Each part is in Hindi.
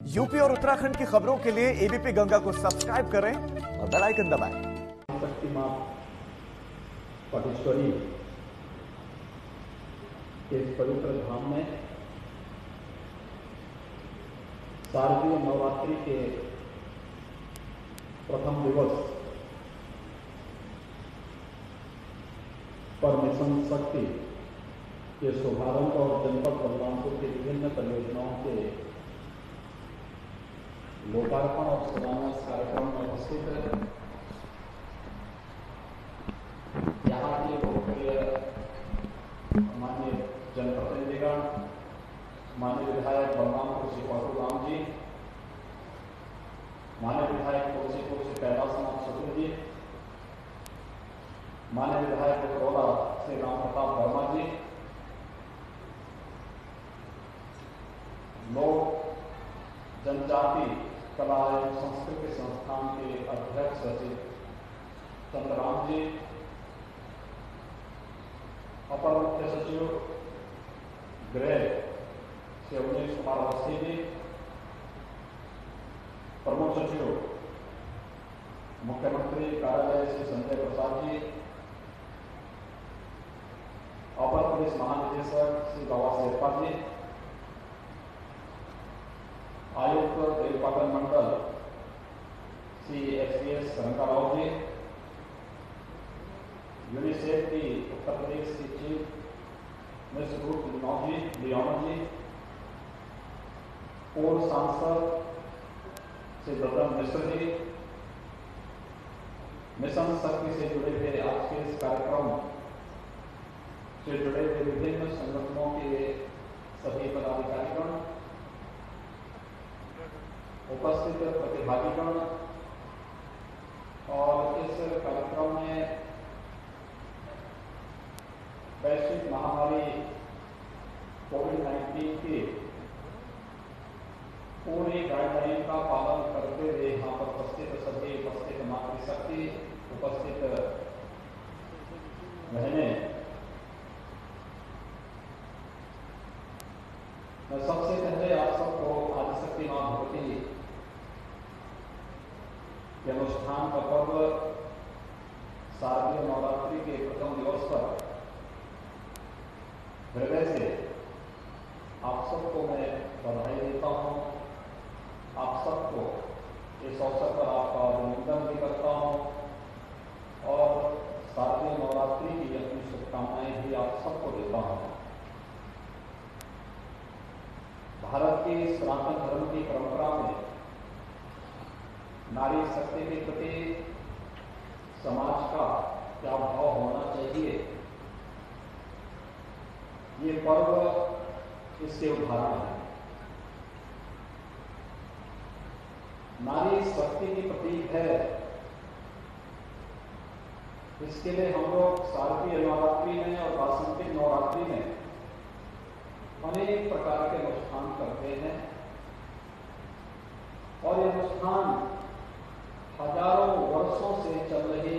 यूपी और उत्तराखंड की खबरों के लिए एबीपी गंगा को सब्सक्राइब करें और बेल आइकन दबाएं। शक्ति मां पटेश्वरी के इस पवित्र धाम में शारदीय नवरात्रि के प्रथम दिवस पर मिशन शक्ति के शुभारंभ और जनपद बलरामपुर के विभिन्न परियोजनाओं के लोकार्पण और शिलान्यास कार्यक्रम में उपस्थित है। यहाँ के लोकप्रिय माननीय जनप्रतिनिधिगण, माननीय विधायक बलरामपुर श्री परशुराम जी, माननीय विधायक तुलसीपुर श्री कैलाशनाथ शुक्ल जी, माननीय विधायक बड़ौदा श्री राम प्रताप वर्मा जी, लोक जनजाति कला एवं संस्कृति संस्थान के अध्यक्ष सचिव चंद्रराम जी, अपर मुख्य सचिव गृह श्री अवनीश कुमार अवस्थी जी, प्रमुख सचिव मुख्यमंत्री कार्यालय श्री संजय प्रसाद जी, अपर पुलिस महानिदेशक श्री बाबा शेरपा जी, आयुक्त देवपाटन मंडल श्री एसपीएस रंगाराव जी, यूनिसेफ की उत्तर प्रदेश की चीफ मिस रूथ लियोना जी, पूर्व सांसद श्री ददन मिश्र जी, मिशन शक्ति से जुड़े हुए आज के इस कार्यक्रम से जुड़े हुए विभिन्न संगठनों के सभी पदाधिकारीगण, उपस्थित प्रतिभागीगण और इस कार्यक्रम में वैश्विक महामारी कोविड-19 की पूरी गाइडलाइन का पालन करते हुए यहाँ पर उपस्थित सभी उपस्थित मातृशक्ति, उपस्थित बहनें, मैं सबसे पहले आप सबको आदिशक्ति मां भगवती के अनुष्ठान का पर्व शारदीय नवरात्रि के प्रथम दिवस पर हृदय से आप सबको मैं बधाई देता हूं। आप सबको इस अवसर पर आपका अभिनंदन भी करता हूं और शारदीय नवरात्रि की अपनी शुभकामनाएं भी आप सबको देता हूं। भारत की सनातन धर्म की परंपरा में नारी शक्ति के प्रति समाज का क्या भाव होना चाहिए, ये पर्व इसके उदाहरण है। नारी शक्ति की प्रतीक है, इसके लिए हम लोग शारदीय नवरात्रि में और वासंतिक नवरात्रि में अनेक प्रकार के अनुष्ठान करते हैं और ये अनुष्ठान हजारों वर्षों से चल रही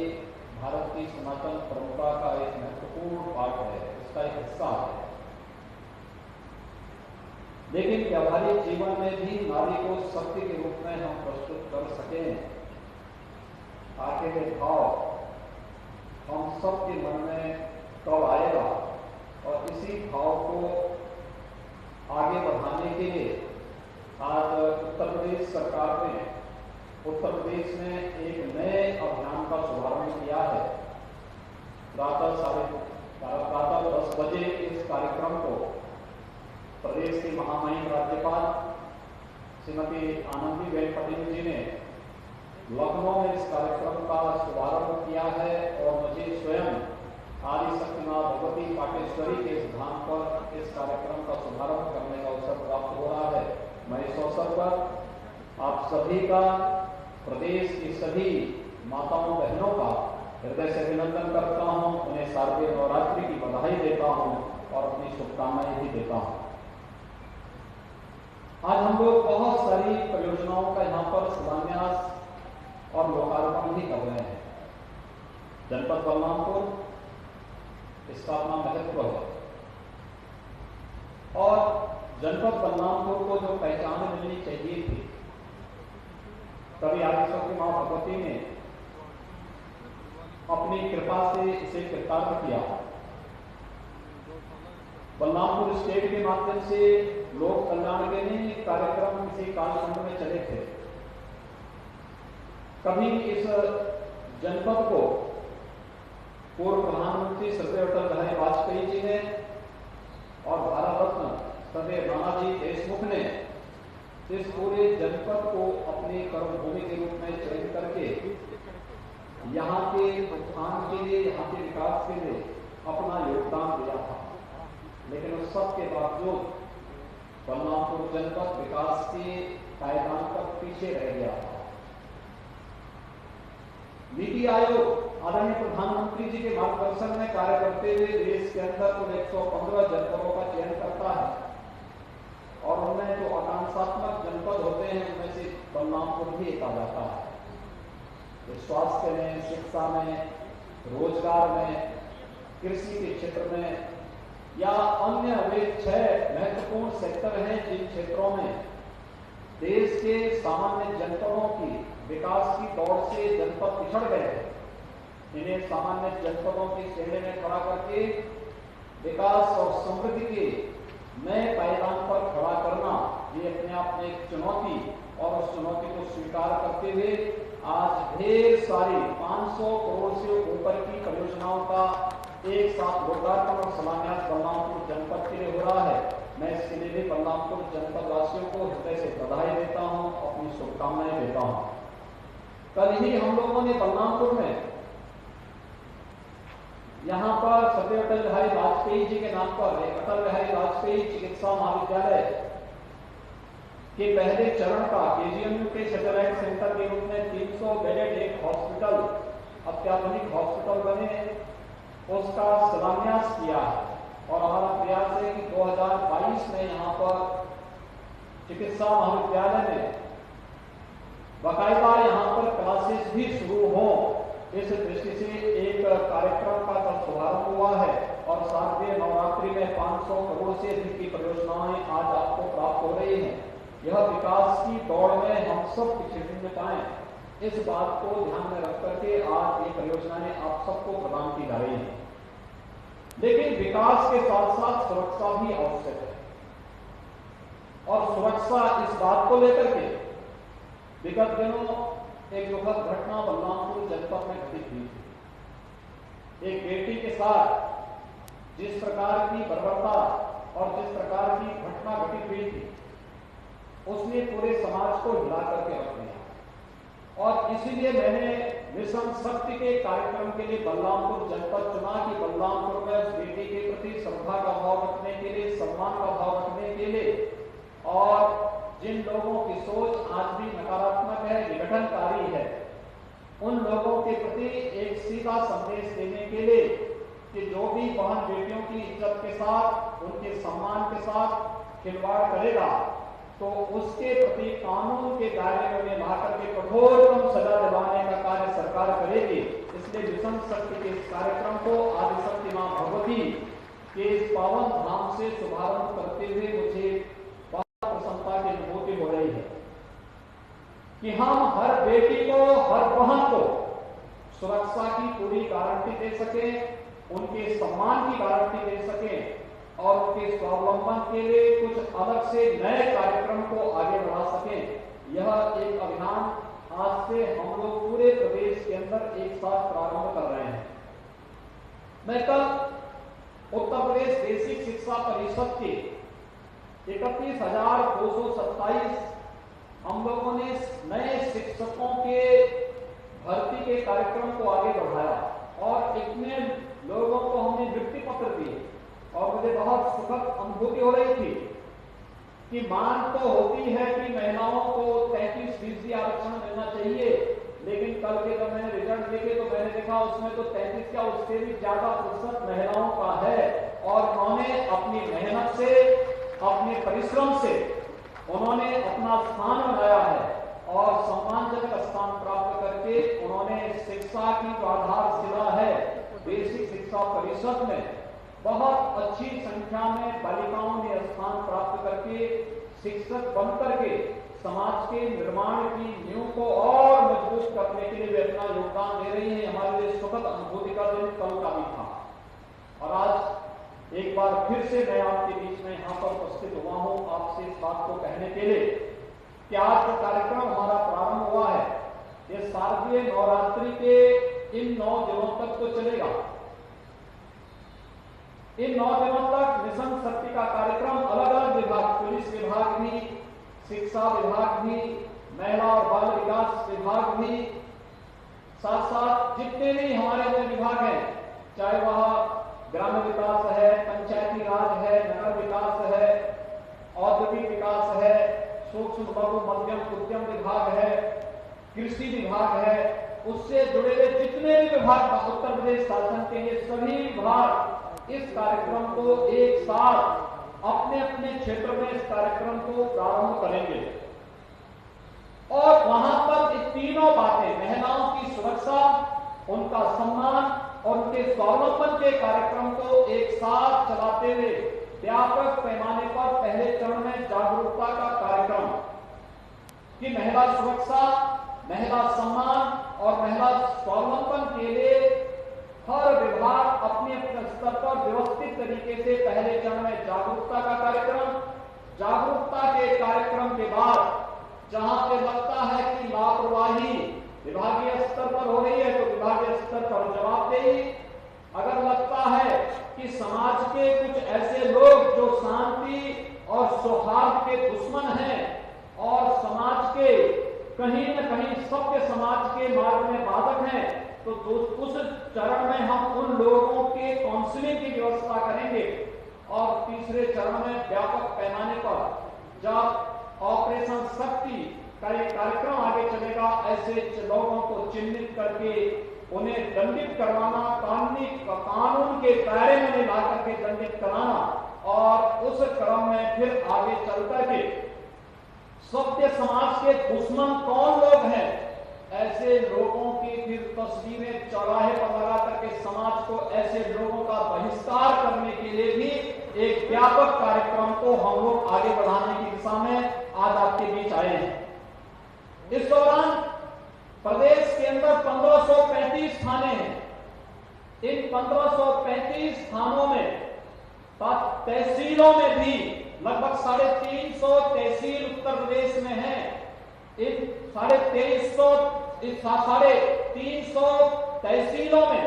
भारत की सनातन परंपरा का एक महत्वपूर्ण पार्ट है, इसका एक हिस्सा है। लेकिन व्यावहारिक जीवन में भी नारी को शक्ति के रूप में हम प्रस्तुत कर सकें, आगे के भाव हम सबके मन में कब आएगा और इसी भाव को आगे बढ़ाने के लिए आज उत्तर प्रदेश सरकार ने उत्तर प्रदेश में एक नए अभियान का शुभारंभ किया है। प्रातः 10 बजे इस कार्यक्रम को प्रदेश की महामहिम राज्यपाल श्रीमती आनंदीबेन पटेल जी ने लखनऊ में इस कार्यक्रम का शुभारंभ किया है और मुझे स्वयं आदिशक्ति मां भगवती पाटेश्वरी के इस धाम पर इस कार्यक्रम का शुभारंभ करने का अवसर प्राप्त हो रहा है। मैं इस अवसर पर आप सभी का, प्रदेश की सभी माताओं बहनों का हृदय से अभिनंदन करता हूं, उन्हें शारदीय नवरात्रि की बधाई देता हूं और अपनी शुभकामनाएं भी देता हूं। आज हम लोग बहुत सारी परियोजनाओं का यहाँ पर शिलान्यास और लोकार्पण भी कर रहे हैं। जनपद बलरामपुर इसका अपना महत्व है और जनपद बलरामपुर को जो पहचान मिलनी चाहिए थी मां भगवती ने अपनी कृपा से इसे कृतार्थ किया। बलरामपुर स्टेट के माध्यम से लोक कल्याण के लिए कार्यक्रम किसी कालखंड में चले थे। कभी इस जनपद को पूर्व प्रधानमंत्री स्वर्गीय अटल बिहारी वाजपेयी जी ने और भारत रत्न स्वर्गीय नानाजी देशमुख ने इस पूरे जनपद को अपनी कर्मभूमि के रूप में चयन करके यहाँ के उत्थान के लिए, यहाँ के विकास के लिए अपना योगदान दिया था। लेकिन उस सब के बावजूद बलरामपुर जनपद विकास के पायदान पर पीछे रह गया था। नीति आयोग आदरणीय प्रधानमंत्री जी के मार्गदर्शन में कार्य करते हुए देश के अंदर कुल 115 जनपदों का चयन करता है और उनमें जो आकांक्षात्मक जनपद होते हैं उनमें से बलरामपुर भी एक आ जाता है। तो स्वास्थ्य में, शिक्षा में, रोजगार में, कृषि के क्षेत्र में या अन्य वे 6 महत्वपूर्ण सेक्टर हैं जिन क्षेत्रों में देश के सामान्य जनपदों की विकास की दौड़ से जनपद पिछड़ गए हैं। इन्हें सामान्य जनपदों की श्रेणी में खड़ा करके विकास और समृद्धि के नए पायदान पर खड़ा करना ये अपने आप में एक चुनौती, और उस चुनौती को स्वीकार करते हुए आज ढेर सारी 500 करोड़ से ऊपर की परियोजनाओं का एक साथ लोकार्पण और शिलान्यास बलरामपुर जनपद के लिए हो रहा है। मैं इसके लिए भी बलरामपुर जनपद वासियों को हृदय से बधाई देता हूं, अपनी शुभकामनाएं देता हूं। कल ही हम लोगों ने बलरामपुर में यहां पर स्वर्गीय अटल बिहारी वाजपेयी जी के नाम पर एक अटल बिहारी वाजपेयी चिकित्सा महाविद्यालय के पहले चरण का केजीएमयू के सैटेलाइट सेंटर के रूप में 300 बेडेड एक हॉस्पिटल, अत्याधुनिक हॉस्पिटल बने, उसका शिलान्यास किया है। और हमारा प्रयास है कि 2022 में यहाँ पर चिकित्सा महाविद्यालय में बाकायदा यहाँ पर क्लासेस भी शुरू हों, इस दृष्टि से एक कार्यक्रम का कल शुभारंभ हुआ है। और शारदीय नवरात्रि में 500 करोड़ से अधिक की परियोजनाएं आज आपको प्राप्त हो रही हैं। यह विकास की दौड़ में हम सब पिछड़ न पाए, इस बात को ध्यान में रख करके आज ये परियोजनाएं आप सबको प्रदान की जा रही हैं। लेकिन विकास के साथ साथ सुरक्षा भी आवश्यक है, और सुरक्षा इस बात को लेकर के विगत दिनों एक दुखद घटना बलरामपुर जनपद में घटित हुई थी। एक बेटी के साथ जिस प्रकार की बर्बरता और जिस प्रकार की घटना घटित हुई थी, उसने पूरे समाज को हिला करके रख दिया। और इसीलिए मैंने मिशन शक्ति के कार्यक्रम के लिए बलरामपुर जनपद चुना कि बलरामपुर में उस बेटी के प्रति श्रद्धा का भाव रखने के लिए, सम्मान का भाव रखने के लिए, और जिन लोगों की सोच आज भी नकारात्मक है, विघटनकारी है, उन लोगों के प्रति एक सीधा संदेश देने के लिए कि जो भी बहन बेटियों की इज्जत के साथ, उनके सम्मान के साथ खिलवाड़ करेगा तो उसके प्रति कानून के दायरे में उन्हें लाकर के कठोरतम सजा दिलाने का कार्य सरकार करेगी। इसलिए मिशन शक्ति के इस कार्यक्रम को आदिशक्ति मां भगवती के इस पावन धाम से शुभारंभ करते हुए मुझे बहुत प्रसन्नता की अनुभूति हो रही है कि हम हर बेटी को, हर बहन को सुरक्षा की पूरी गारंटी दे सके, उनके सम्मान की गारंटी दे सके और उनके स्वावलंबन के लिए कुछ अलग से नए कार्यक्रम को आगे बढ़ा सके। यह एक अभियान आज से हम लोग पूरे प्रदेश के अंदर एक साथ प्रारंभ कर रहे हैं। मैं कल उत्तर प्रदेश बेसिक शिक्षा परिषद के 31,227 हम लोगों ने नए शिक्षकों के भर्ती के कार्यक्रम को आगे बढ़ाया और इतने लोगों को हमने नियुक्ति पत्र दिए। और मुझे बहुत सुखद अनुभूति हो रही थी कि मांग तो होती है कि महिलाओं को 33% आरक्षण मिलना चाहिए, लेकिन कल के जब मैंने रिजल्ट देखे तो मैंने देखा उसमें तो 33 क्या उससे भी ज्यादा प्रतिशत महिलाओं का है। और उन्होंने अपनी मेहनत से, अपने परिश्रम से उन्होंने अपना स्थान बनाया है और सम्मानजनक स्थान प्राप्त करके उन्होंने शिक्षा की जो आधारशिला है बेसिक शिक्षा परिषद में बहुत अच्छी संख्या में बालिकाओं ने स्थान प्राप्त करके शिक्षक बनकर के समाज के निर्माण की नींव को और मजबूत करने के लिए वे अपना योगदान दे रही हैं। हमारे लिए सुखद अनुभूति का दिन कल का भी था और आज एक बार फिर से मैं आपके बीच में यहाँ पर उपस्थित हुआ हूँ आपसे इस बात को कहने के लिए कि आज जो कार्यक्रम हमारा प्रारंभ हुआ है ये शारदीय नवरात्रि के इन 9 दिनों तक तो चलेगा। इन 9 दिनों तक मिशन शक्ति का कार्यक्रम अलग अलग विभाग, पुलिस विभाग भी, शिक्षा विभाग भी, महिला और बाल विकास विभाग भी, साथ साथ जितने भी हमारे जो विभाग हैं, चाहे वह ग्रामीण विकास है, पंचायती राज है, नगर विकास है, औद्योगिक विकास है, सूक्ष्म लघु मध्यम उद्यम विभाग है, कृषि विभाग है, उससे जुड़े हुए जितने भी विभाग उत्तर प्रदेश शासन के ये सभी विभाग इस कार्यक्रम को एक साथ अपने अपने क्षेत्र में इस कार्यक्रम को प्रारंभ करेंगे और वहां पर ये तीनों बातें, महिलाओं की सुरक्षा, उनका सम्मान और उनके स्वावलंबन के कार्यक्रम को एक साथ चलाते हुए व्यापक पैमाने पर पहले चरण में जागरूकता का कार्यक्रम कि महिला सुरक्षा, महिला सम्मान और महिला स्वावलंबन के लिए हर विभाग अपने अपने स्तर पर व्यवस्थित तरीके से पहले चरण में जागरूकता का कार्यक्रम, जागरूकता के कार्यक्रम के बाद जहां पे लगता है कि लापरवाही विभागीय स्तर पर हो रही है तो विभागीय स्तर पर जवाबदेही, अगर लगता है कि समाज के कुछ ऐसे लोग जो शांति और सौहार्द के दुश्मन हैं और समाज के कहीं न कहीं सभ्य समाज के मार्ग में बाधक हैं, तो उस चरण में हम उन लोगों के काउंसलिंग की व्यवस्था करेंगे और तीसरे चरण में व्यापक पैमाने पर जब ऑपरेशन शक्ति का एक कार्यक्रम आगे चलेगा, ऐसे लोगों को चिन्हित करके उन्हें दंडित करवाना, कानून के दायरे में ला करके दंडित कराना और उस क्रम में फिर आगे चल करके सभ्य समाज के दुश्मन कौन लोग हैं, ऐसे लोगों की फिर तस्वीरें चौराहे पर लगा करके समाज को ऐसे लोगों का बहिष्कार करने के लिए भी एक व्यापक कार्यक्रम को हम लोग आगे बढ़ाने की दिशा में आज आपके बीच आए हैं। इस दौरान प्रदेश के अंदर 1535 थाने हैं। इन 1535 थानों में तहसीलों में भी लगभग 350 तहसील उत्तर प्रदेश में है। इन 350 तहसीलों में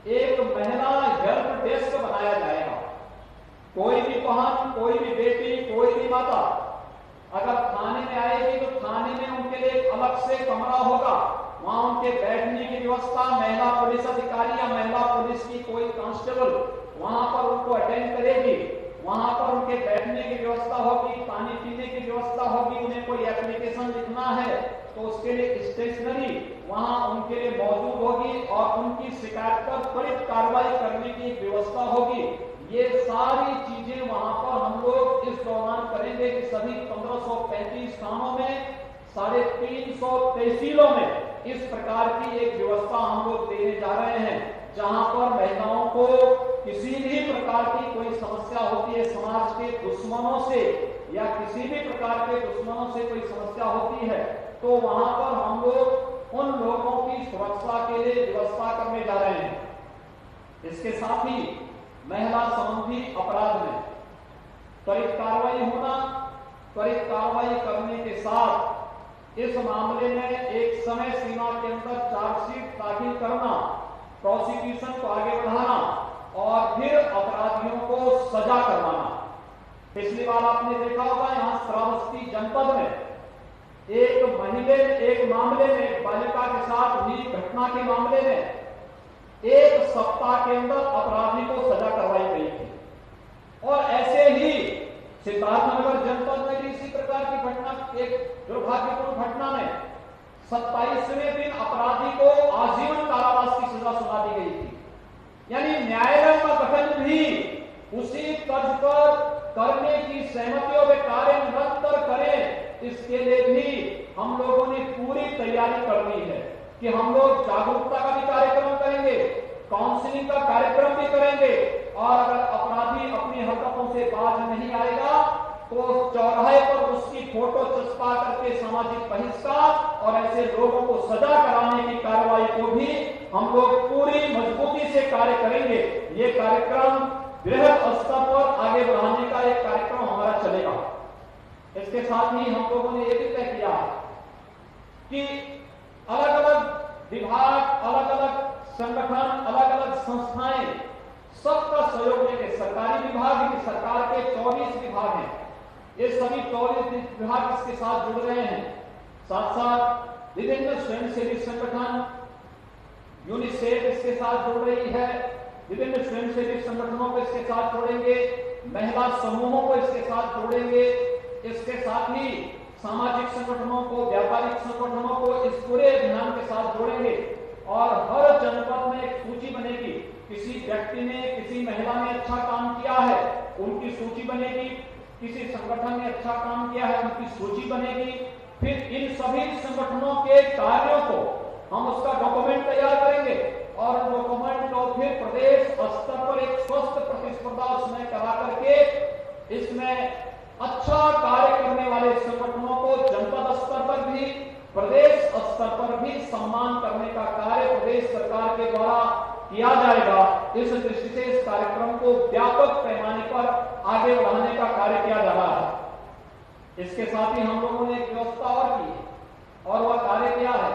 एक महिला हेल्प डेस्क बनाया जाएगा। कोई भी बहन, कोई भी बेटी, कोई भी माता अगर थाने में आएगी तो थाने में उनके लिए अलग से कमरा होगा, वहां उनके बैठने की व्यवस्था, महिला पुलिस अधिकारी या महिला पुलिस की कोई कांस्टेबल वहां पर उनको अटेंड करेगी, वहां पर उनके बैठने की व्यवस्था होगी, पानी पीने की व्यवस्था होगी, उन्हें कोई एप्लीकेशन लिखना है तो उसके लिए स्टेशनरी वहां उनके लिए मौजूद होगी और उनकी शिकायत पर त्वरित कार्रवाई करने की व्यवस्था होगी। ये सारी चीजें वहां पर हम लोग इस दौरान करेंगे कि सभी 1535 थानों में 350 तहसीलों में इस प्रकार की एक व्यवस्था हम लोग देने जा रहे हैं, जहां पर महिलाओं को किसी भी प्रकार की कोई समस्या होती है, समाज के दुश्मनों से या किसी भी प्रकार के दुश्मनों से कोई समस्या होती है, तो वहां पर हम लोग उन लोगों की सुरक्षा के लिए व्यवस्था करने जा रहे हैं। इसके साथ ही महिला संबंधी अपराध में त्वरित कार्रवाई होना, त्वरित कार्रवाई करने के साथ इस मामले में एक समय सीमा के अंदर चार्जशीट दाखिल करना, प्रोसिक्यूशन को आगे बढ़ाना और फिर अपराधियों को सजा करवाना। पिछली बार आपने देखा होगा यहां श्रावस्ती जनपद में एक मामले में बालिका के साथ हुई घटना के मामले में 1 सप्ताह के अंदर अपराधी को सजा करवाई गई थी और ऐसे ही सिद्धार्थनगर जनपद में भी इसी प्रकार की घटना, एक दुर्भाग्यपूर्ण घटना में 27वें दिन अपराधी को आजीवन कारावास की सजा सुना दी गई थी। यानी न्यायालय का गठन भी उसी तर्ज पर करने की सहमतियों में कार्य निरंतर करें, इसके लिए भी हम लोगों ने पूरी तैयारी कर ली है कि हम लोग जागरूकता का भी कार्यक्रम करेंगे, काउंसलिंग का कार्यक्रम भी करेंगे और अगर अपराधी अपनी हरकतों से बाज नहीं आएगा तो चौराहे पर उसकी फोटो चस्पा करके सामाजिक बहिष्कार और ऐसे लोगों को सजा कराने की कार्रवाई को भी हम लोग पूरी मजबूती से कार्य करेंगे। ये कार्यक्रम बृहद स्तर पर आगे बढ़ाने का एक कार्यक्रम हमारा चलेगा। इसके साथ ही हम लोगों ने यह भी तय किया कि अलग अलग विभाग, अलग अलग संगठन, अलग अलग संस्थाएं सबका सहयोग लेके, सरकारी विभाग, सरकार के 24 विभाग हैं, ये सभी 24 विभाग इसके साथ जुड़ रहे हैं। साथ साथ विभिन्न स्वयंसेवी संगठन, यूनिसेफ इसके साथ जुड़ रही है, विभिन्न स्वयंसेवी संगठनों को इसके साथ जोड़ेंगे, महिला समूहों को इसके साथ जोड़ेंगे, इसके साथ ही सामाजिक संगठनों को, व्यापारिक संगठनों को इस पूरे अभियान के साथ जोड़ेंगे और हर जनपद में एक सूची बनेगी। किसी व्यक्ति ने, किसी महिला ने अच्छा काम किया है, उनकी सूची बनेगी। किसी संगठन ने अच्छा काम किया है, उनकी सूची बनेगी। फिर इन सभी संगठनों के कार्यों को हम उसका डॉक्यूमेंट तैयार करेंगे और डॉक्यूमेंट को फिर प्रदेश स्तर पर एक स्वस्थ प्रतिस्पर्धा उसमें करा करके इसमें अच्छा कार्य करने वाले संगठनों को जनपद स्तर पर भी, प्रदेश स्तर पर भी सम्मान करने का कार्य प्रदेश सरकार के द्वारा किया जाएगा। इस दृष्टि से इस कार्यक्रम को व्यापक पैमाने पर आगे बढ़ाने का कार्य किया जा रहा है। इसके साथ ही हम लोगों ने एक व्यवस्था और की है और वह कार्य क्या है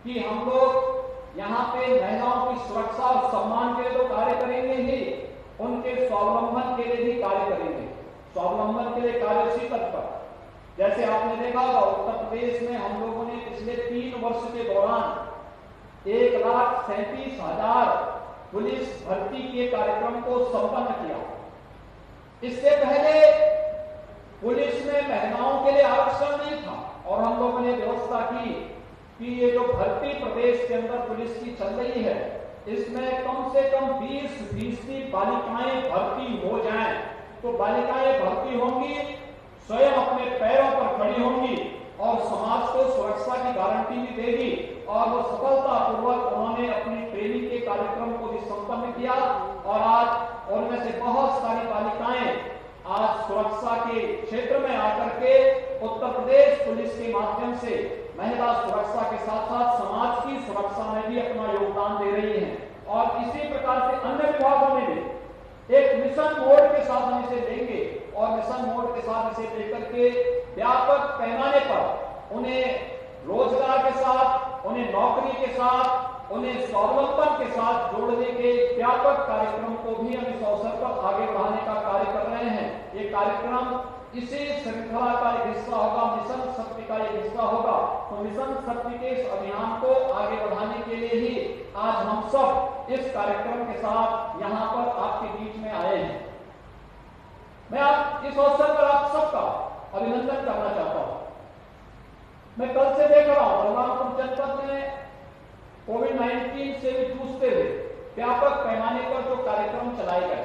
कि हम लोग यहाँ पे महिलाओं की सुरक्षा और सम्मान के लिए तो कार्य करेंगे ही, उनके स्वावलंबन के लिए भी कार्य करेंगे। स्वावलंबन के लिए कार्य उसी तक पर, जैसे आपने देखा होगा उत्तर प्रदेश में हम लोगों ने पिछले 3 वर्ष के दौरान 1,37,000 पुलिस भर्ती के कार्यक्रम को संपन्न किया। इससे पहले पुलिस में महिलाओं के लिए आरक्षण नहीं था और हम लोगों ने व्यवस्था की कि ये जो भर्ती प्रदेश के अंदर पुलिस की चल रही है, इसमें कम से कम 20% बालिकाएं भर्ती हो जाएं। तो बालिकाएं भर्ती होंगी, स्वयं अपने पैरों पर खड़ी होंगी और समाज को सुरक्षा की गारंटी भी देगी। और वो सफलतापूर्वक उन्होंने अपनी ट्रेनिंग के कार्यक्रम को भी संपन्न किया और आज उनमें से बहुत सारी बालिकाएं आज सुरक्षा के क्षेत्र में आकर के उत्तर प्रदेश पुलिस के माध्यम से महिला सुरक्षा के साथ साथ समाज की सुरक्षा में भी अपना योगदान दे रही हैं। और इसी प्रकार से अन्य विभागों में भी एक मिशन मोड के साथ हम इसे लेंगे और मिशन मोड के साथ इसे लेकर के व्यापक पैमाने पर उन्हें रोजगार के साथ, उन्हें नौकरी के साथ, उन्हें स्वावलंबन के साथ जोड़ने के व्यापक कार्यक्रम को भी हम इस अवसर पर आगे बढ़ाने का कार्य कर रहे हैं। ये कार्यक्रम इसी श्रृंखला का एक हिस्सा होगा, मिशन शक्ति का एक हिस्सा होगा। तो मिशन शक्ति के इस अभियान को आगे बढ़ाने के लिए ही आज हम सब इस कार्यक्रम के साथ यहाँ पर आपके बीच में आए हैं। मैं आप इस अवसर पर आप सबका अभिनंदन करना चाहता हूं। मैं कल से देख रहा हूं बलरामपुर जनपद में कोविड-19 से भी जूझते हुए व्यापक पैमाने पर जो कार्यक्रम चलाए गए,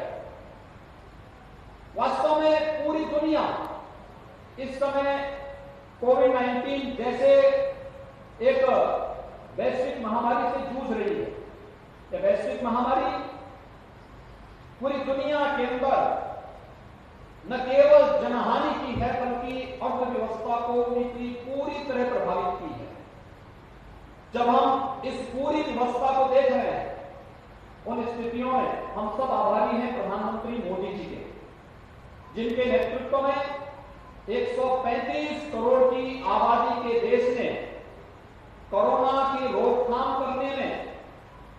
वास्तव में पूरी दुनिया इस समय कोविड-19 जैसे एक वैश्विक महामारी से जूझ रही है। यह वैश्विक महामारी पूरी दुनिया के अंदर न केवल जनहानि की है बल्कि अर्थव्यवस्था को भी पूरी तरह प्रभावित की है। जब हम इस पूरी व्यवस्था को देख रहे हैं, उन स्थितियों में हम सब आभारी हैं प्रधानमंत्री मोदी जी के, जिनके नेतृत्व में 135 करोड़ की आबादी के देश ने कोरोना की रोकथाम करने में,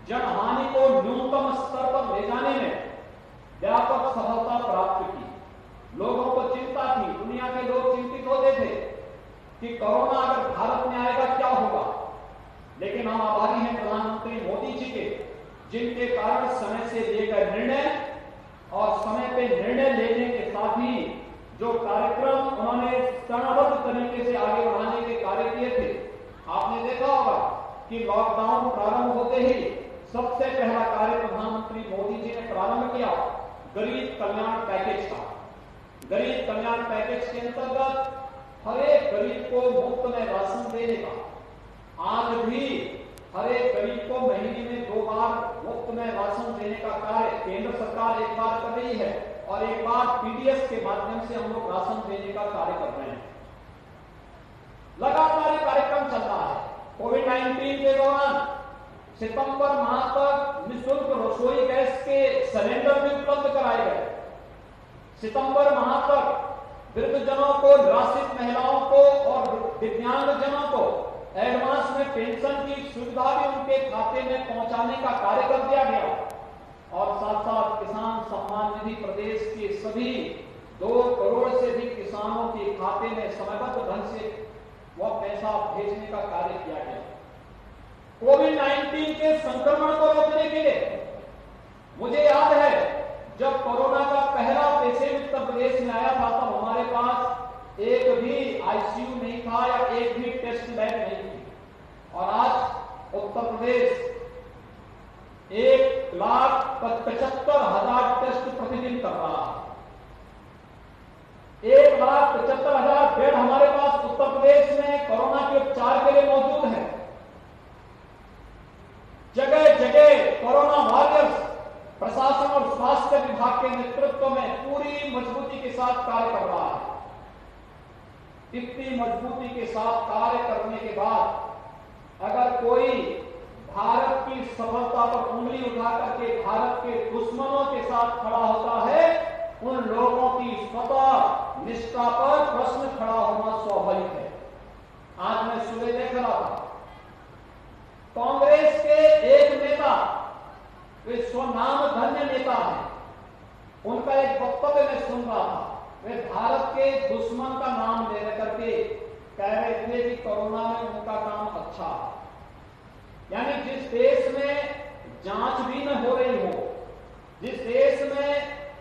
जनहानि को न्यूनतम स्तर पर ले जाने में व्यापक सफलता प्राप्त की। लोगों को चिंता थी, दुनिया के लोग चिंतित होते थे कि कोरोना अगर भारत में आएगा क्या होगा, लेकिन हम आभारी हैं प्रधानमंत्री मोदी जी के, जिनके कारण समय से लिए गए निर्णय और समय पे निर्णय लेने के साथ ही जो कार्यक्रम उन्होंने चरणबद्ध तरीके से आगे बढ़ाने के कार्य किए थे। आपने देखा होगा कि लॉकडाउन प्रारंभ होते ही सबसे पहला कार्य प्रधानमंत्री मोदी जी ने प्रारंभ किया गरीब कल्याण पैकेज का। गरीब कल्याण पैकेज के अंतर्गत हर एक गरीब को मुफ्त में राशन देने का, आज भी हर एक गरीब को महीने में 2 बार मुफ्त में राशन देने का कार्य केंद्र सरकार एक बार कर रही है और एक बार पीडीएस के माध्यम से हम लोग राशन देने का कार्य कर रहे हैं। लगातार ये कार्यक्रम चल रहा है। कोविड-19 के दौरान सितंबर माह तक निःशुल्क रसोई गैस के सिलेंडर भी उपलब्ध कराए गए। सितंबर माह तक वृद्धजनों को, निराश्रित महिलाओं को और दिव्यांगजनों को एडवांस में पेंशन की सुविधा भी उनके खाते में पहुंचाने का कार्य कर दिया गया। और साथ साथ किसान सम्मान निधि प्रदेश के सभी 2 करोड़ से अधिक किसानों के खाते में समयबद्ध ढंग से वह पैसा भेजने का कार्य किया गया। कोविड-19 के संक्रमण को रोकने के लिए मुझे याद है जब कोरोना का पहला पेशेंट उत्तर प्रदेश में आया था तब हमारे पास एक भी आईसीयू नहीं था या एक भी टेस्ट लैब नहीं थी। और आज उत्तर प्रदेश 1,75,000 टेस्ट प्रतिदिन कर रहा है। 1,75,000 बेड हमारे पास उत्तर प्रदेश में कोरोना के उपचार के लिए मौजूद है। जगह जगह कोरोना वॉरियर्स प्रशासन और स्वास्थ्य विभाग के नेतृत्व में पूरी मजबूती के साथ कार्य कर रहा है। इतनी मजबूती के साथ कार्य करने के बाद अगर कोई भारत की सफलता पर उंगली उठा करके भारत के दुश्मनों के साथ खड़ा होता है, उन लोगों की स्वतः निष्ठा पर प्रश्न खड़ा होना स्वाभाविक है। आज मैं सुबह देख रहा था कांग्रेस के एक नेता, वे स्वनाम धन्य नेता है, उनका एक वक्तव्य मैं सुन रहा था। वे भारत के दुश्मन का नाम ले करके कह रहे थे कि कोरोना में उनका काम अच्छा है। यानी जिस देश में जांच भी न हो रही हो, जिस देश में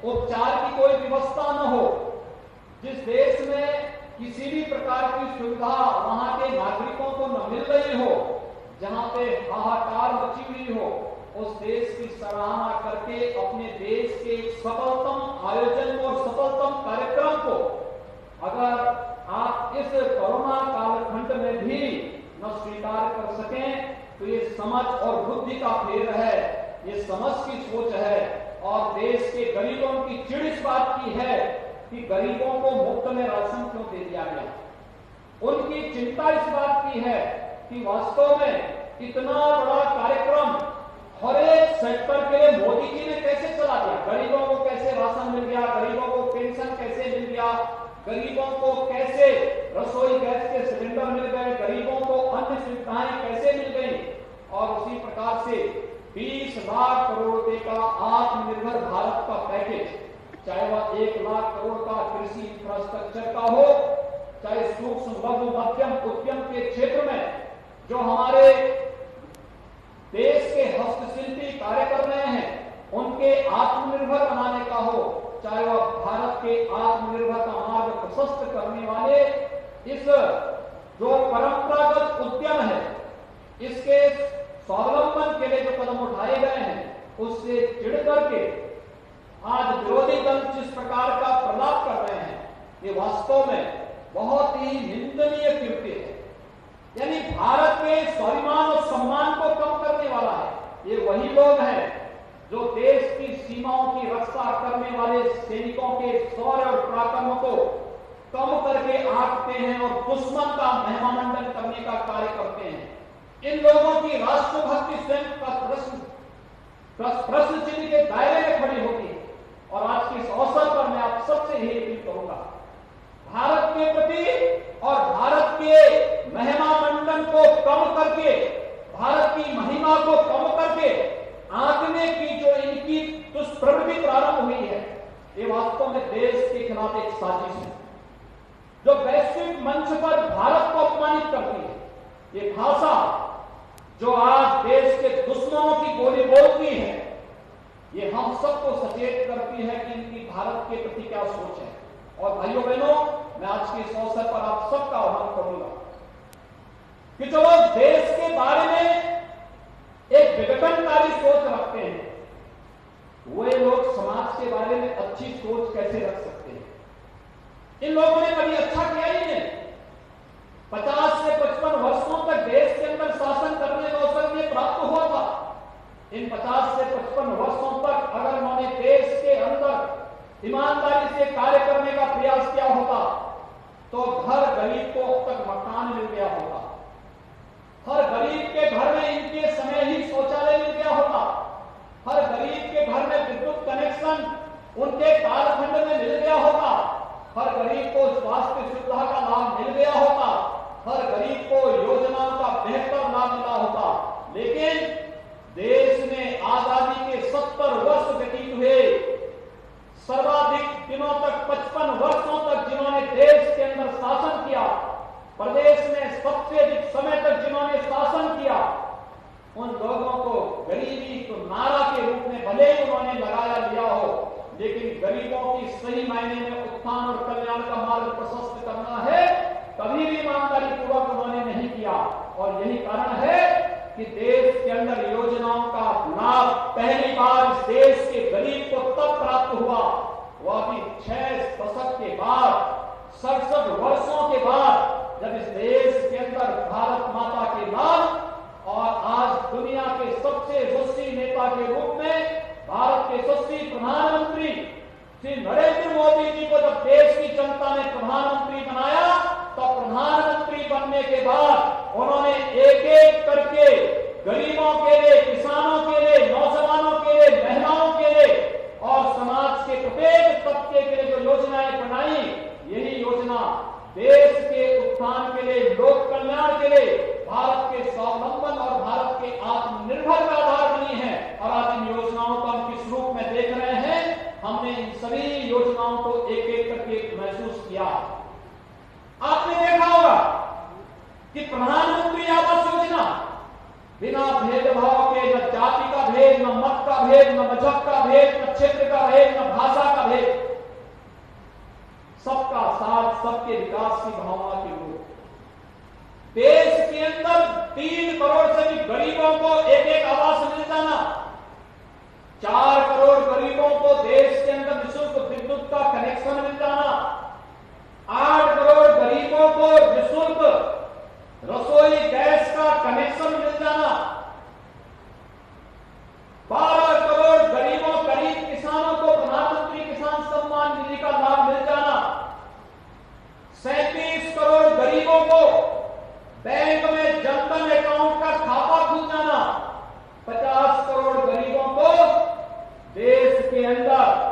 उपचार की कोई व्यवस्था न हो, जिस देश में किसी भी प्रकार की सुविधा वहां के नागरिकों को न मिल रही हो, जहां पे हाहाकार मची हुई हो, उस देश की सराहना करके अपने देश के सफलतम आयोजन को और सफलतम कार्यक्रम को अगर आप इस कोरोना कालखंड में भी न स्वीकार कर सकें तो ये समझ और बुद्धि का फेर है, ये समझ की सोच है। और देश के गरीबों की चिड़ इस बात की है कि गरीबों को मुफ्त में राशन क्यों दे दिया गया। उनकी चिंता इस बात की है कि वास्तव में इतना बड़ा कार्यक्रम हर एक सेक्टर के लिए मोदी जी ने कैसे चला दिया। गरीबों को कैसे राशन मिल गया, गरीबों को पेंशन कैसे मिल गया, गरीबों को कैसे रसोई गैस के सिलेंडर मिल गए, गरीबों को अन्य सुविधाएं कैसे मिल गई। और उसी प्रकार से 20 लाख करोड़ रुपए का आत्मनिर्भर भारत का पैकेज, चाहे वह 1 लाख करोड़ का कृषि इंफ्रास्ट्रक्चर का हो, चाहे सूक्ष्म लघु मध्यम उद्यम के क्षेत्र में जो हमारे देश के हस्तशिल्पी कार्य कर रहे हैं उनके आत्मनिर्भर बनाने का हो, चाहे वह भारत के आत्मनिर्भर का मार्ग प्रशस्त करने वाले इस जो परंपरागत उद्यम है इसके स्वावलंबन के लिए जो कदम उठाए गए हैं उससे चिढ़ करके आज विरोधी दल जिस प्रकार का प्रलाप कर रहे हैं, ये वास्तव में बहुत ही निंदनीय कृत्य है। यानी भारत के स्वाभिमान और सम्मान को कम करने वाला है। ये वही लोग हैं जो देश की सीमाओं की रक्षा करने वाले सैनिकों के शौर्य और पराक्रम को कम करके आंकते हैं और दुश्मन का महिमामंडन करने का कार्य करते हैं। इन लोगों की राष्ट्रभक्ति स्वयं का प्रश्न चिन्ह के दायरे में खड़ी होती है। और आज के इस अवसर पर मैं आप सबसे यही अपील करूंगा, भारत के प्रति और भारत के महिमा मंडन को कम करके, भारत की महिमा को कम करके आंकने की जो इनकी दुष्प्रवृत्ति प्रारंभ हुई है, ये वास्तव में देश के खिलाफ एक साजिश है जो वैश्विक मंच पर भारत को अपमानित करती है। ये भाषा जो आज देश के दुश्मनों की गोली बोलती है, ये हम सबको सचेत करती है कि इनकी भारत के प्रति क्या सोच है। और भाइयों बहनों, मैं आज के इस अवसर पर आप सबका आह्वान करूंगा कि जो लोग देश के बारे में एक विघटनकारी सोच रखते हैं, वे लोग समाज के बारे में अच्छी सोच कैसे रख सकते हैं। इन लोगों ने कभी अच्छा किया ही नहीं। 50 से 55 वर्षों तक देश के अंदर शासन करने का अवसर ये प्राप्त हुआ था। इन 50 से 55 वर्षों तक अगर उन्होंने देश के अंदर ईमानदारी से कार्य करने का प्रयास किया होता तो हर गरीब को अब तक मकान मिल गया होता, हर गरीब के घर में इनके समय ही शौचालय मिल गया होता, हर गरीब के घर में विद्युत कनेक्शन उनके कालखंड में मिल गया होता, हर गरीब को स्वास्थ्य सुविधा का लाभ मिल गया होता, हर गरीब को योजनाओं का बेहतर लाभ मिला होता। लेकिन देश में आजादी के 70 वर्ष व्यतीत हुए, सर्वाधिक दिनों तक 55 वर्षों तक जिन्होंने देश के अंदर शासन किया, प्रदेश में सबसे अधिक समय तक जिन्होंने शासन किया, उन लोगों को गरीबी तो नारा के रूप में भले ही उन्होंने लगाया लिया हो, लेकिन गरीबों की सही मायने में उत्थान और कल्याण का मार्ग प्रशस्त करना है, कभी भी ईमानदारी पूर्वक उन्होंने नहीं किया। और यही कारण है कि देश के अंदर योजनाओं का लाभ पहली बार इस देश के गरीब को तब प्राप्त हुआ, वह भी 6 दशक के बाद, 67 वर्षों के बाद, जब इस देश के अंदर भारत माता के नाम और आज दुनिया के सबसे यशस्वी नेता के रूप में भारत के यशस्वी प्रधानमंत्री श्री नरेंद्र मोदी जी को जब देश की जनता ने प्रधानमंत्री बनाया, तो प्रधानमंत्री बनने के बाद उन्होंने एक एक करके गरीबों के लिए, किसानों के लिए, नौजवानों के लिए, महिलाओं के लिए और समाज के प्रत्येक तबके के लिए जो योजनाएं बनाई, यही योजना देश के उत्थान के लिए, लोक कल्याण के लिए, भारत के स्वावलंबन और भारत के आत्मनिर्भर का आधार बनी है। और आज इन योजनाओं को हम किस रूप में देख रहे हैं, हमने इन सभी योजनाओं को एक एक करके महसूस किया। आपने देखा होगा कि प्रधानमंत्री आवास योजना बिना भेदभाव के, न जाति का भेद, न मत का भेद, न मजहब का भेद, न क्षेत्र का भेद, न भाषा का भेद, सबका साथ, सबके विकास की भावना के रूप देश के अंदर 3 करोड़ से भी गरीबों को एक एक आवास मिल जाना, 4 करोड़ गरीबों को देश के अंदर निःशुल्क विद्युत का कनेक्शन मिल जाना, 8 करोड़ गरीबों को निःशुल्क रसोई गैस का कनेक्शन मिल जाना, 12 करोड़ गरीबों, गरीब किसानों को प्रधानमंत्री किसान सम्मान निधि का लाभ मिल जाना, 37 करोड़ गरीबों को बैंक में जनधन अकाउंट का खाता खुल जाना, 50 करोड़ गरीबों को देश के अंदर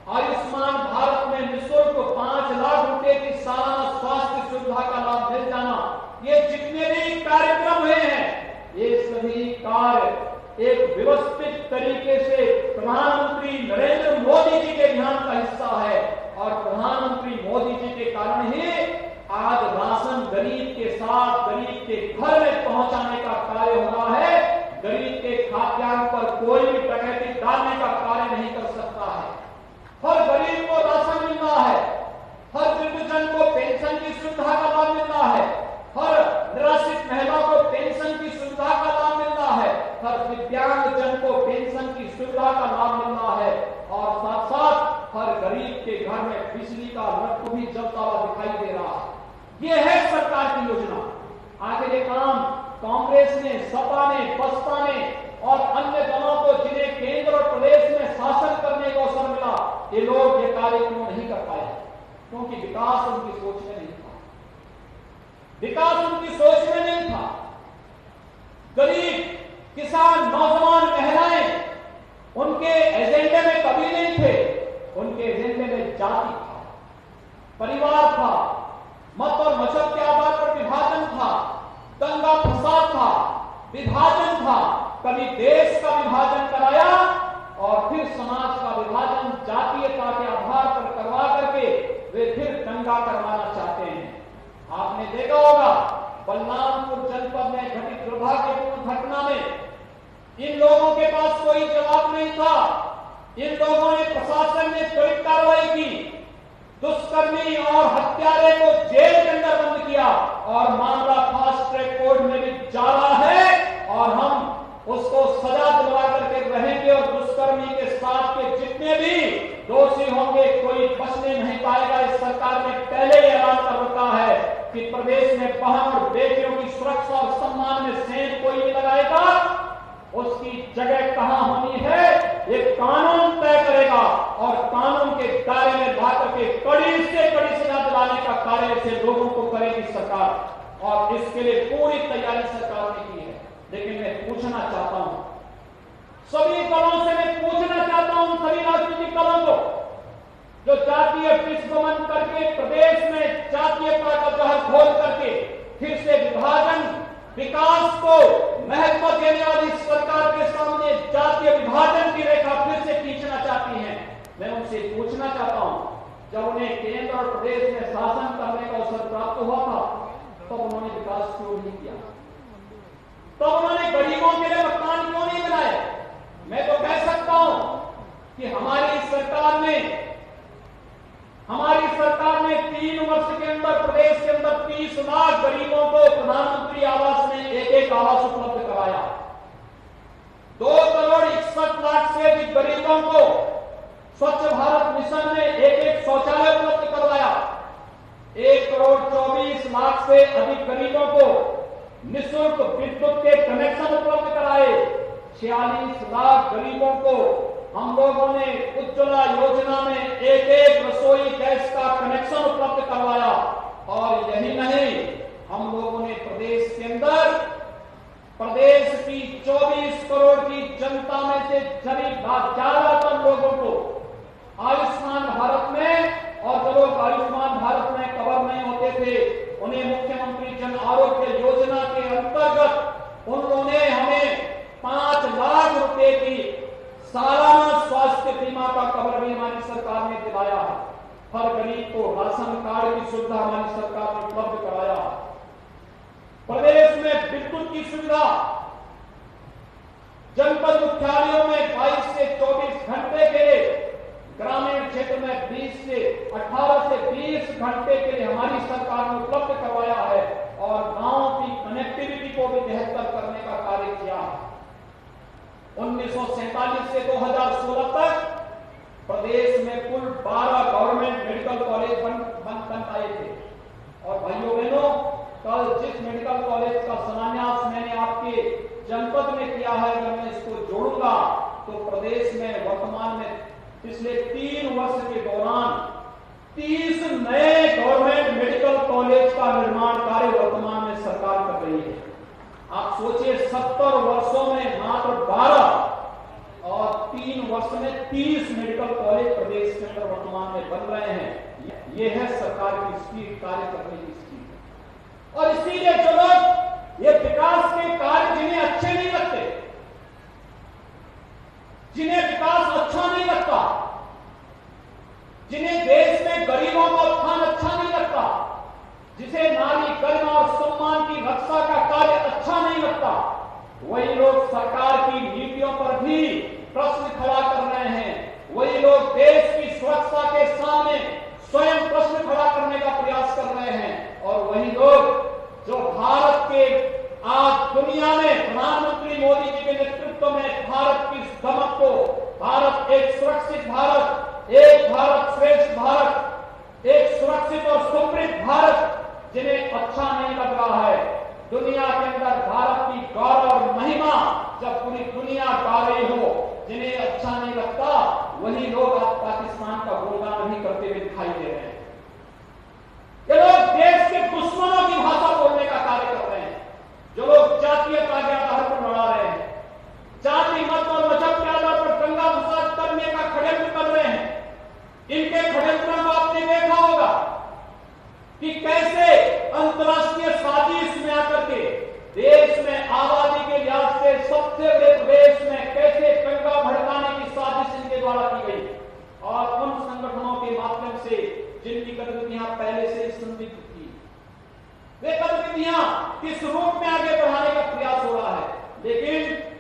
आयुष्मान भारत में निःशुल्क 5 लाख रुपए की सालाना स्वास्थ्य सुविधा का लाभ मिल जाना। ये जितने भी कार्यक्रम हुए हैं, ये सभी कार्य एक व्यवस्थित तरीके से प्रधानमंत्री नरेंद्र मोदी जी के ध्यान का हिस्सा है। और प्रधानमंत्री मोदी जी के कारण ही आज राशन गरीब के साथ, गरीब के घर में पहुंचाने का कार्य हो रहा है। गरीब के खाद्यान्न पर कोई भी डकैती डालने का कार्य नहीं कर सकता है। हर गरीब को राशन मिल रहा है, हर वृद्धजन को पेंशन की सुविधा का लाभ मिल रहा है, हर निराश्रित महिला को पेंशन की सुविधा का लाभ मिल रहा है, हर दिव्यांगजन को पेंशन की सुविधा का लाभ मिल रहा है, और साथ साथ हर गरीब के घर में बिजली का लट्टू भी जलता हुआ दिखाई दे रहा है। यह है सरकार की योजना। आगे ये काम कांग्रेस ने, सपा ने, बसपा ने और अन्य दलों को, जिन्हें केंद्र और प्रदेश में शासन करने का अवसर मिला, ये लोग ये कार्य क्यों नहीं कर पाए? क्योंकि विकास उनकी सोच में नहीं था, विकास उनकी सोच में नहीं था। गरीब, किसान, नौजवान, महिलाएं उनके एजेंडे में कभी नहीं थे। उनके एजेंडे में जाति था, परिवार था, मत और मजहब के आधार पर विभाजन था, दंगा फसाद था, विभाजन था। कभी देश का विभाजन कराया और फिर समाज का विभाजन जातीयता के आधार पर करवा करके वे फिर दंगा करवाना चाहते हैं। आपने देखा होगा बलरामपुर जनपद में घटित दुर्भाग्यपूर्ण घटना में इन लोगों के पास कोई जवाब नहीं था। इन लोगों ने, प्रशासन ने त्वरित कार्रवाई की, दुष्कर्मी और हत्यारे को जेल के अंदर बंद किया और मामला फास्ट ट्रैक कोर्ट में भी जा रहा है और हम उसको सजा दिलवा करके रहेंगे और दुष्कर्मी के साथ के जितने भी दोषी होंगे कोई बचने नहीं पाएगा। इस सरकार ने पहले ही ऐलान कर रखा है कि प्रदेश में बहन और बेटियों की सुरक्षा और सम्मान में सेंध कोई नहीं लगाएगा। उसकी जगह कहां होनी है ये कानून तय करेगा। और कानून के दायरे में लाकर के कड़ी से कड़ी सजा दिलाने का कार्य से लोगों को करेगी सरकार और इसके लिए पूरी तैयारी सरकार ने की है। लेकिन मैं पूछना चाहता हूं, सभी दलों से मैं पूछना चाहता हूं, सभी राजनीतिक दलों को जो जातीय विस्फोटन करके प्रदेश में जातीयता का जहर घोल करके फिर से विभाजन विकास को महत्व देने वाली सरकार के सामने जातीय विभाजन की रेखा फिर से खींचना चाहती हैं। मैं उनसे पूछना चाहता हूं, जब उन्हें केंद्र और प्रदेश में शासन करने का अवसर प्राप्त हुआ था तब उन्होंने विकास क्यों नहीं किया? तब उन्होंने गरीबों के लिए मकान क्यों नहीं बनाए? मैं तो कह सकता हूं कि हमारी सरकार ने 3 वर्ष के अंदर प्रदेश के अंदर 30 लाख गरीबों को प्रधानमंत्री आवास में एक आवास उपलब्ध कराया। 2 करोड़ 61 लाख से अधिक गरीबों को स्वच्छ भारत मिशन में एक शौचालय उपलब्ध करवाया। 1 करोड़ 24 लाख से अधिक गरीबों को निःशुल्क विद्युत के कनेक्शन उपलब्ध कराए। 46 लाख गरीबों को हम लोगों ने उज्ज्वला योजना में एक रसोई गैस का कनेक्शन उपलब्ध करवाया। और यही नहीं, हम लोगों ने प्रदेश के अंदर प्रदेश की 24 करोड़ की जनता में से ज्यादातर लोगों को आयुष्मान भारत में, और जो लोग आयुष्मान भारत में कवर नहीं होते थे उन्हें मुख्यमंत्री जन आरोग्य योजना के अंतर्गत उन्होंने हमें 5 लाख रुपए की सालाना स्वास्थ्य बीमा का कवर भी हमारी सरकार ने दिलाया है। हर गरीब को राशन कार्ड की सुविधा हमारी सरकार ने उपलब्ध कराया है। प्रदेश में विद्युत की सुविधा जनपद मुख्यालयों में 22 से 24 घंटे के लिए, ग्रामीण क्षेत्र में 18 से 20 घंटे के लिए हमारी सरकार ने उपलब्ध करवाया है और गांवों की कनेक्टिविटी को भी बेहतर करने का कार्य किया है। 1947 से 2016 तक प्रदेश में कुल 12 गवर्नमेंट मेडिकल कॉलेज बन आए थे। और भाइयों बहनों, कल जिस मेडिकल कॉलेज का शिलान्यास मैंने आपके जनपद में किया है, जब मैं इसको जोड़ूंगा तो प्रदेश में वर्तमान में पिछले 3 वर्ष के दौरान 30 नए गवर्नमेंट मेडिकल कॉलेज का निर्माण कार्य वर्तमान में सरकार कर रही है। आप सोचिए, 70 वर्षों में मात्र 12 और 3 वर्ष में 30 मेडिकल कॉलेज प्रदेश के अंदर वर्तमान में बन रहे हैं। ये है सरकार की स्पीड, कार्य करने की स्पीड। और इसीलिए जो लोग ये विकास के कार्य जिन्हें अच्छे नहीं लगते, जिन्हें विकास अच्छा नहीं लगता, जिन्हें देश में गरीबों का उत्थान अच्छा नहीं लगता, जिसे नारी गरिमा और सम्मान की रक्षा का कार्य अच्छा नहीं लगता, वही लोग सरकार की नीतियों पर भी प्रश्न खड़ा कर रहे हैं। वही लोग देश की सुरक्षा के सामने स्वयं प्रश्न खड़ा करने का प्रयास कर रहे हैं। और वही लोग जो भारत के आज दुनिया में प्रधानमंत्री मोदी जी के नेतृत्व में भारत की दमक को, भारत एक सुरक्षित भारत, एक भारत श्रेष्ठ भारत, एक सुरक्षित और समृद्ध भारत, जिन्हें अच्छा नहीं लग रहा है। दुनिया के अंदर भारत की गौरव और महिमा जब पूरी दुनिया गा रही हो, जिन्हें अच्छा नहीं लगता वही लोग आज पाकिस्तान का गुणगान भी करते हुए दिखाई दे रहे हैं। ये लोग देश के दुश्मनों की भाषा बोलने का कार्य कर रहे हैं। जो लोग जातीयता के आधार पर लड़ा रहे हैं, जाति मत और मजहब के आधार पर दंगा फसाद करने का षड्यंत्र कर रहे हैं, इनके षड्यंत्रों को आपने देखा होगा कि कैसे अंतर्राष्ट्रीय साजिश में आकर के देश में आबादी के लिहाज से सबसे बड़े प्रदेश में कैसे दंगा भड़काने की साजिश इनके द्वारा की गई। और उन संगठनों के माध्यम से जिनकी गतिविधियां पहले से संदिग्ध थी, वे गतिविधियां किस रूप में आगे बढ़ाने का प्रयास हो रहा है। लेकिन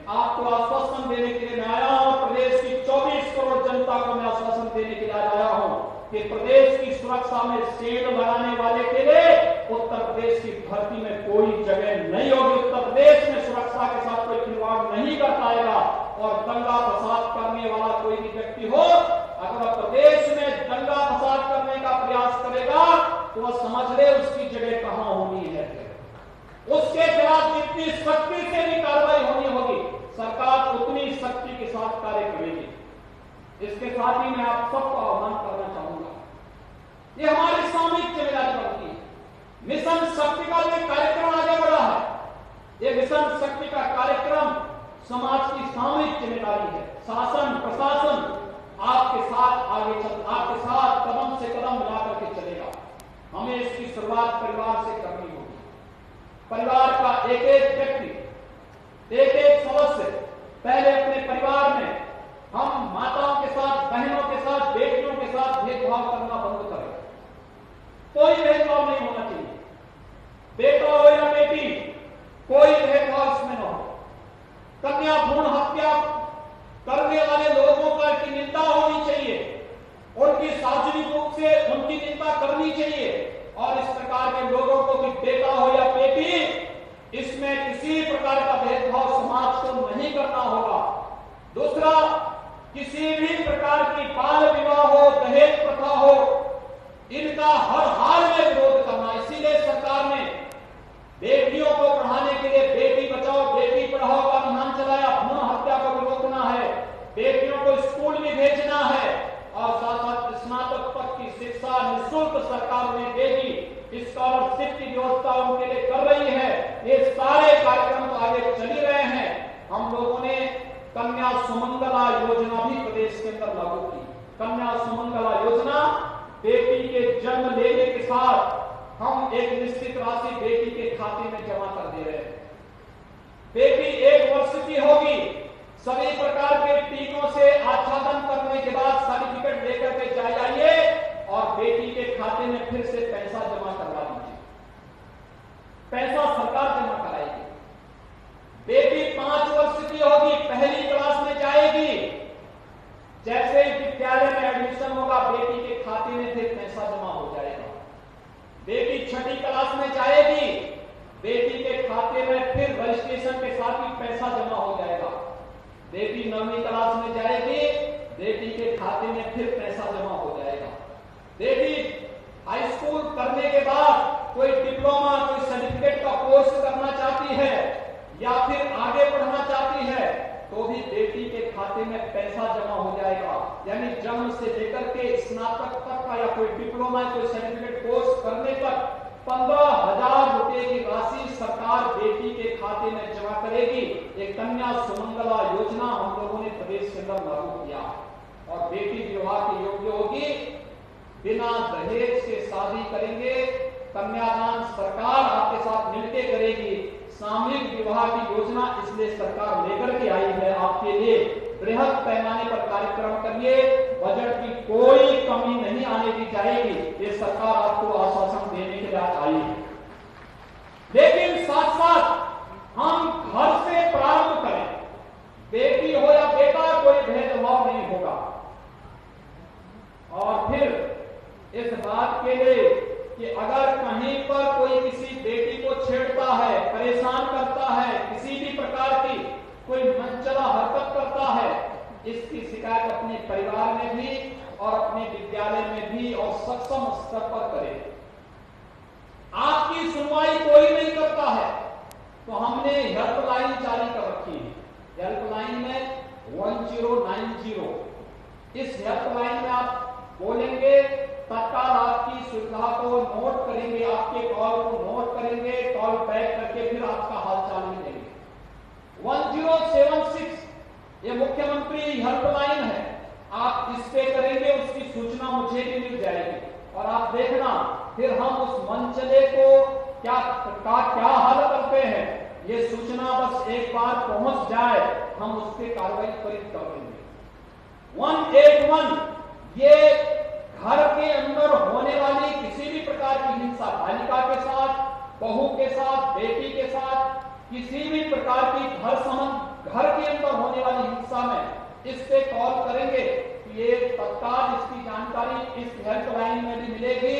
आपको आश्वासन देने के लिए मैं आया हूं, प्रदेश की 24 करोड़ जनता को मैं आश्वासन देने के लिए आया हूं कि प्रदेश की सुरक्षा में सेंध लगाने वाले के लिए उत्तर प्रदेश की धरती में कोई जगह नहीं होगी। उत्तर प्रदेश में सुरक्षा के साथ कोई खिलवाड़ नहीं कर पाएगा। और दंगा फसाद करने वाला कोई भी व्यक्ति हो, अगर प्रदेश में दंगा फसाद करने का प्रयास करेगा तो वह समझ ले उसकी जगह कहां होनी है। उसके खिलाफ जितनी सख्ती से भी कार्रवाई होनी होगी, सरकार उतनी सख्ती के साथ कार्य करेगी। इसके साथ ही मैं आप सबको आह्वान करना चाहूंगा, ये हमारी सामूहिक जिम्मेदारी बनती है। मिशन शक्ति का जो कार्यक्रम आगे बढ़ा है, ये मिशन शक्ति का कार्यक्रम समाज की सामूहिक जिम्मेदारी है। शासन प्रशासन आपके साथ आपके साथ कदम से कदम मिलाकर के चलेगा। हमें इसकी शुरुआत परिवार से करनी होगी। परिवार का एक एक व्यक्ति, एक एक सदस्य पहले अपने परिवार में हम माताओं के साथ, बहनों के साथ, बेटियों के साथ भेदभाव करना बंद करें। कोई भेदभाव नहीं होना चाहिए, बेटा हो या बेटी, कोई भेदभाव इसमें न हो। कन्या भ्रूण हत्या करने वाले लोगों पर की निंदा होनी चाहिए, उनकी सार्वजनिक रूप से उनकी निंदा करनी चाहिए। और इस प्रकार के लोगों को कि बेटा हो या बेटी, इसमें किसी प्रकार का भेदभाव समाज को नहीं करना होगा। दूसरा, किसी भी प्रकार की बाल विवाह हो, दहेज प्रथा हो, इनका हर हाल में विरोध करना। इसीलिए सरकार ने बेटियों को पढ़ाने के लिए बेटी बचाओ बेटी पढ़ाओ का अभियान चलाया। भ्रूण हत्या को भी रोकना है, बेटियों को स्कूल में भेजना है और साथ साथ स्नातक तक की शिक्षा निःशुल्क सरकार ने देगी। स्कॉलरशिप की व्यवस्था उनके लिए कर रही है। ये सारे कार्यक्रम तो आगे चल ही रहे हैं। हम लोगों ने कन्या सुमंगला योजना भी प्रदेश के अंदर लागू की। कन्या सुमंगला योजना, बेटी के जन्म लेने के साथ हम एक निश्चित राशि बेटी के खाते में जमा कर दे रहे हैं। बेटी 1 वर्ष की होगी, सभी प्रकार के टीकों से आच्छादन करने के बाद सर्टिफिकेट लेकर के जाइए और बेटी के खाते में फिर से पैसा जमा करवा दीजिए। पैसा सरकार जमा कराएगी। बेटी 5 वर्ष की होगी, पहली क्लास में जाएगी, जैसे ही विद्यालय में एडमिशन होगा बेटी के खाते में फिर पैसा जमा हो जाएगा। बेटी 6ठी क्लास में जाएगी, बेटी के खाते में फिर रजिस्ट्रेशन के साथ ही पैसा जमा हो जाएगा। बेटी 9वीं क्लास में जाएगी, बेटी के खाते में फिर पैसा जमा हो जाएगा। बेटी हाई स्कूल करने के बाद कोई डिप्लोमा, कोई सर्टिफिकेट का कोर्स करना चाहती है या फिर आगे पढ़ना चाहती है तो भी बेटी के खाते में पैसा जमा हो जाएगा। यानी जन्म से लेकर के स्नातक तक का या कोई डिप्लोमा, कोई सर्टिफिकेट कोर्स करने तक 15,000 रुपए की राशि सरकार बेटी के खाते में जमा करेगी। एक कन्या सुमंगला योजना हम लोगों ने प्रदेश के अंदर लागू किया और बेटी विवाह के योग्य होगी। बिना दहेज के शादी करेंगे, कन्यादान सरकार आपके साथ मिलकर करेगी। सामूहिक विवाह की योजना इसलिए सरकार लेकर के आई है आपके लिए। बृहद पैमाने पर कार्यक्रम करिए, बजट की कोई कमी नहीं आने दी जाएगी। ये सरकार आपको आश्वासन देने के लिए आई है। लेकिन साथ साथ हम घर से प्रारंभ करें। बेटी हो या बेटा, कोई भेदभाव नहीं होगा। और फिर इस बात के लिए कि अगर कहीं पर कोई किसी बेटी को छेड़ता है, परेशान करता है, किसी भी प्रकार की कोई मनचला हरकत करता है, इसकी शिकायत अपने परिवार में भी और अपने विद्यालय में भी और सक्षम स्तर पर करें। आपकी सुनवाई कोई नहीं करता है तो हमने हेल्पलाइन जारी कर रखी है। हेल्पलाइन में 1090, इस हेल्पलाइन में आप बोलेंगे, तत्काल आपकी सुविधा को नोट करेंगे, आपके कॉल को नोट करेंगे, कॉल बैक करके फिर आपका हालचाल भी लेंगे। 1076 ये मुख्यमंत्री हेल्पलाइन है, आप इस पे करेंगे, उसकी सूचना मुझे भी मिल जाएगी और आप देखना फिर हम उस मनचले को क्या हल करते हैं। ये सूचना बस एक बार पहुंच जाए, हम उस पर कार्रवाई त्वरित कर देंगे। 181 ये घर के अंदर होने वाली किसी भी प्रकार की हिंसा, बालिका के साथ, बहू के साथ, बेटी के साथ, किसी भी प्रकार की घर के अंदर होने वाली हिंसा में इस पे कॉल करेंगे, ये तत्काल इसकी जानकारी इस हेल्पलाइन में भी मिलेगी।